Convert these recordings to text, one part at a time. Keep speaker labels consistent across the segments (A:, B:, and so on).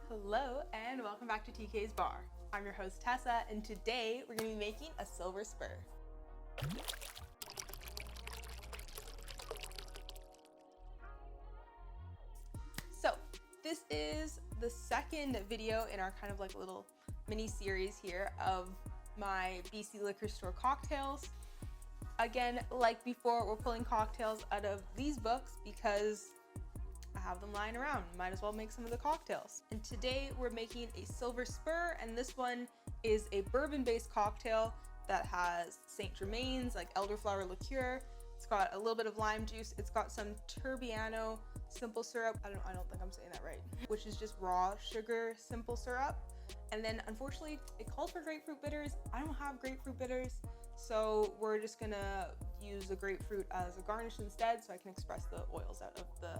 A: Hello and welcome back to TKSBAR. I'm your host Tessa, and today we're going to be making a Silver Spur. So this is the second video in our kind of like little mini series here of my BC liquor store cocktails. Again, like before, we're pulling cocktails out of these books because I have them lying around. Might as well make some of the cocktails. And today we're making a Silver Spur, and this one is a bourbon-based cocktail that has St. Germain's, like Elderflower Liqueur. It's got a little bit of lime juice. It's got some Turbinado simple syrup. I don't think I'm saying that right, which is just raw sugar simple syrup. And then unfortunately, it calls for grapefruit bitters. I don't have grapefruit bitters, so we're just gonna use the grapefruit as a garnish instead so I can express the oils out of the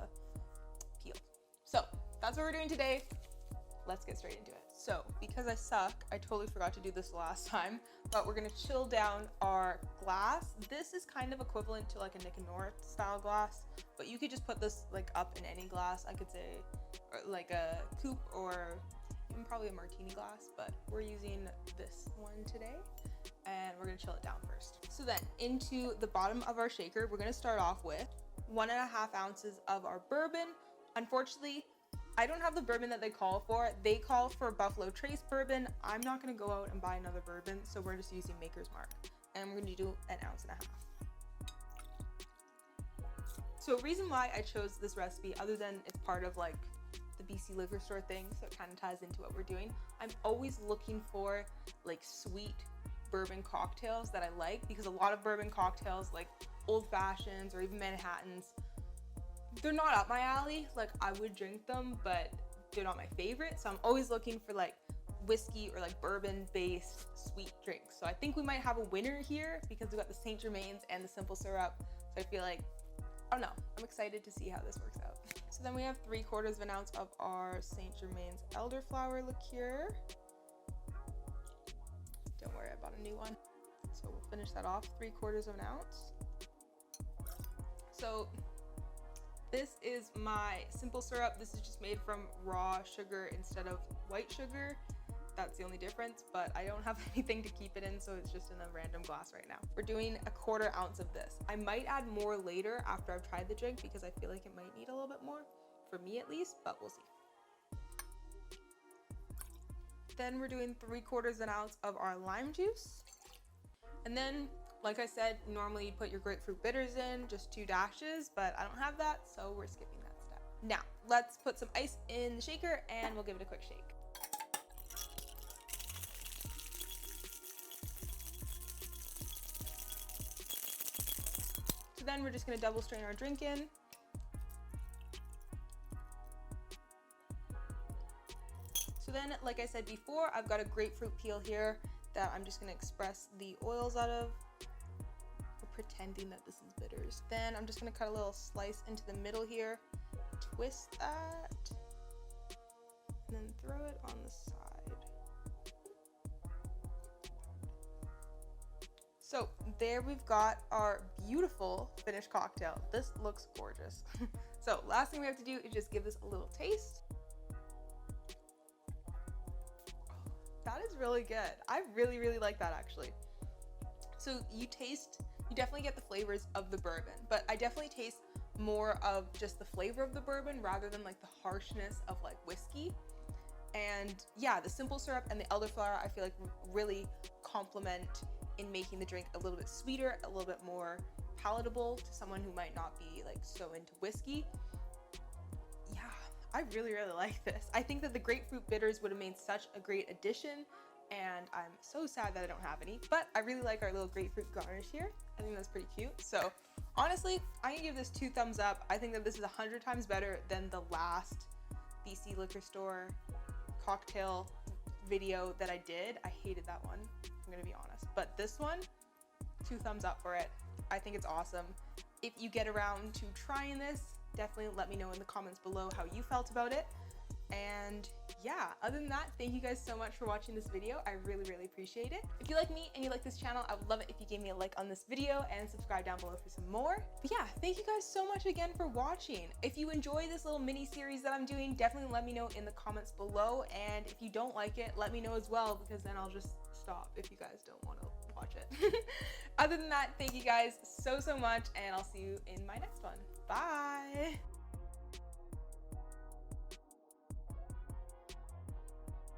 A: peel. So that's what we're doing today. Let's get straight into it. So because I suck, I totally forgot to do this last time, but we're gonna chill down our glass. This is kind of equivalent to like a Nick and North style glass, but you could just put this like up in any glass. I could say like a coupe or even probably a martini glass, but we're using this one today and we're gonna chill it down first. So then into the bottom of our shaker, we're gonna start off with 1.5 ounces of our bourbon. Unfortunately, I don't have the bourbon that they call for. They call for Buffalo Trace bourbon. I'm not gonna go out and buy another bourbon, so we're just using Maker's Mark. And we're gonna do 1.5 ounces. So a reason why I chose this recipe, other than it's part of like the BC liquor store thing, so it kind of ties into what we're doing, I'm always looking for like sweet bourbon cocktails that I like, because a lot of bourbon cocktails like old fashions or even Manhattans, they're not up my alley. Like I would drink them, but they're not my favorite. So I'm always looking for like whiskey or like bourbon based sweet drinks. So I think we might have a winner here because we got the St. Germain's and the simple syrup. So I feel like, I don't know, I'm excited to see how this works out. So then we have 3/4 ounce of our St. Germain's Elderflower Liqueur. Don't worry, I bought a new one. So we'll finish that off, 3/4 ounce. So this is my simple syrup. This is just made from raw sugar instead of white sugar. That's the only difference, but I don't have anything to keep it in, so it's just in a random glass right now. We're doing 1/4 ounce of this. I might add more later after I've tried the drink because I feel like it might need a little bit more, for me at least, but we'll see. Then we're doing 3/4 ounce of our lime juice. And then, like I said, normally you'd put your grapefruit bitters in, just 2 dashes, but I don't have that, so we're skipping that step. Now, let's put some ice in the shaker and we'll give it a quick shake. So then we're just gonna double strain our drink in. So then, like I said before, I've got a grapefruit peel here that I'm just gonna express the oils out of. We're pretending that this is bitters. Then I'm just gonna cut a little slice into the middle here, twist that, and then throw it on the side. So there we've got our beautiful finished cocktail. This looks gorgeous. So last thing we have to do is just give this a little taste. That is really good. I really like that actually. So you definitely get the flavors of the bourbon, but I definitely taste more of just the flavor of the bourbon rather than like the harshness of like whiskey. And yeah, the simple syrup and the elderflower I feel like really complement in making the drink a little bit sweeter, a little bit more palatable to someone who might not be like so into whiskey. Yeah, I really like this. I think that the grapefruit bitters would have made such a great addition, and I'm so sad that I don't have any, but I really like our little grapefruit garnish here. I think that's pretty cute. So honestly, I can give this 2 thumbs up. I think that this is 100 times better than the last BC liquor store cocktail video that I did. I hated that one, I'm gonna be honest, but this one, 2 thumbs up for it. I think it's awesome. If you get around to trying this, definitely let me know in the comments below how you felt about it. And yeah, other than that, thank you guys so much for watching this video. I really appreciate it. If you like me and you like this channel, I would love it if you gave me a like on this video and subscribe down below for some more. But yeah, thank you guys so much again for watching. If you enjoy this little mini series that I'm doing, definitely let me know in the comments below. And if you don't like it, let me know as well, because then I'll just stop if you guys don't want to watch it. Other than that, thank you guys so much, and I'll see you in my next one. Bye.